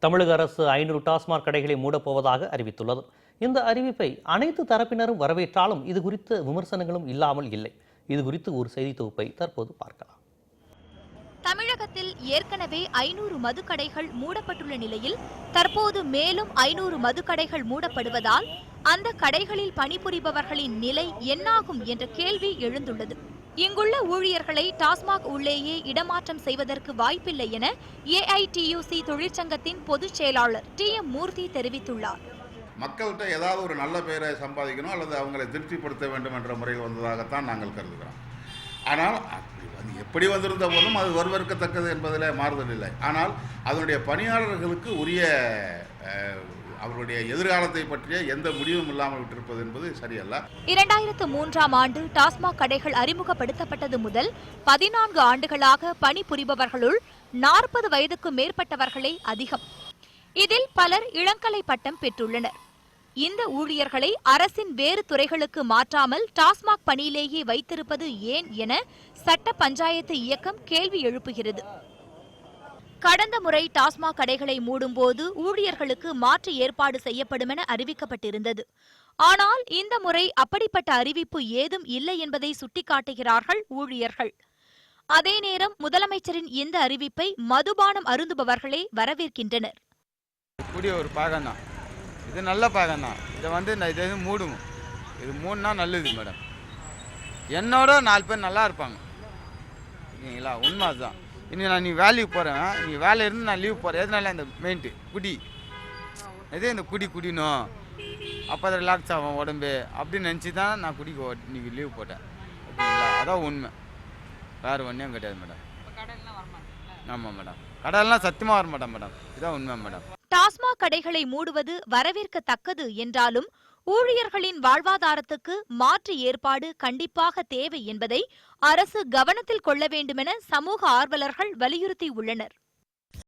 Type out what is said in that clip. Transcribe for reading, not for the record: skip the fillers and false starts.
தமிழக அரசு 500 டாஸ்மாக் கடைகளை மூடப்போவதாக அறிவித்துள்ளது. இந்த அறிவிப்பை அனைத்து தரப்பினரும் வரவேற்றாலும் இது குறித்த விமர்சனங்களும் இல்லாமல் இல்லை. இது குறித்து ஒரு செய்தி தொகுப்பை தற்போது பார்க்கலாம். தமிழகத்தில் ஏற்கனவே 500 மதுக்கடைகள் மூடப்பட்டுள்ள நிலையில் தற்போது மேலும் 500 மதுக்கடைகள் மூடப்படுவதால் அந்த கடைகளில் பணிபுரிபவர்களின் நிலை என்னாகும் என்ற கேள்வி எழுந்துள்ளது. இங்குள்ள ஊழியர்களை டாஸ்மாக் உள்ளேயே இடமாற்றம் செய்வதற்கு வாய்ப்பில்லை என ஏஐடியூசி தொழிற்சங்கத்தின் பொதுச் செயலாளர் TM மூர்த்தி தெரிவித்துள்ளார். மக்கள்கிட்ட ஏதாவது ஒரு நல்ல பெயரை சம்பாதிக்கணும் அல்லது அவங்களை திருப்திப்படுத்த வேண்டும் என்ற முறையில் வந்ததாகத்தான் நாங்கள் கருதுகிறோம். ஆனால் எப்படி வந்திருந்த போதும் அது வரவேற்கத்தக்கது என்பதில் மாறுதல் இல்லை. ஆனால் அதனுடைய பணியாளர்களுக்கு உரிய அவருடைய எதிர்காலத்தை பற்றிய எந்த முடிவும் இல்லாமல் விட்டிருப்பது என்பது சரியல்ல. 2003ஆம் ஆண்டு டாஸ்மாக் கடைகள் அறிமுகப்படுத்தப்பட்டது முதல் 14 ஆண்டுகளாக பணிபுரிபவர்களுள் 40 வயதுக்கு மேற்பட்டவர்களே அதிகம். இதில் பலர் இளங்கலை பட்டம் பெற்றுள்ளனர். இந்த ஊழியர்களை அரசின் வேறு துறைகளுக்கு மாற்றாமல் டாஸ்மாக் பணியிலேயே வைத்திருப்பது ஏன் என சட்ட பஞ்சாயத்து இயக்கம் கேள்வி எழுப்புகிறது. கடந்த முறை டாஸ்மாக் கடைகளை மூடும்போது ஊழியர்களுக்கு மாற்று ஏற்பாடு செய்யப்படும் என அறிவிக்கப்பட்டிருந்தது. ஆனால் இந்த முறை அப்படிப்பட்ட அறிவிப்பு ஏதும் இல்லை என்பதை சுட்டிக்காட்டுகிறார்கள் ஊழியர்கள். அதே நேரம் முதலமைச்சரின் இந்த அறிவிப்பை மதுபானம் அருந்துபவர்களே வரவேற்கின்றனர். இது நல்ல பாகம் தான். இதை மூடும். இது மூணுனா நல்லது மேடம். என்னோட 4 பேர் நல்லா இருப்பாங்க. சரிங்களா? உண்மை அதுதான். இன்னும் நீ வேலைக்கு போகிறேன், நீ வேலை இருந்து நான் லீவ் போகிறேன். எதனால இந்த மெயின்ட்டு குடி, இந்த குடிக்கணும், அப்போ அதை ரிலாக்ஸ் ஆகும் உடம்பு அப்படின்னு நினச்சி தான் நான் இன்னைக்கு லீவ் போட்டேன். ஓகேங்களா? அதான் உண்மை, வேறு ஒன்றும் கிடையாது மேடம். ஆமாம் மேடம், கடையெல்லாம் சத்தியமாக வர மாட்டேன் மேடம். இதான் உண்மை மேடம். டாஸ்மாக் கடைகளை மூடுவது வரவேற்கத்தக்கது என்றாலும் ஊழியர்களின் வாழ்வாதாரத்துக்கு மாற்று ஏற்பாடு கண்டிப்பாக தேவை என்பதை அரசு கவனத்தில் கொள்ள வேண்டுமென சமூக ஆர்வலர்கள் வலியுறுத்தியுள்ளனர்.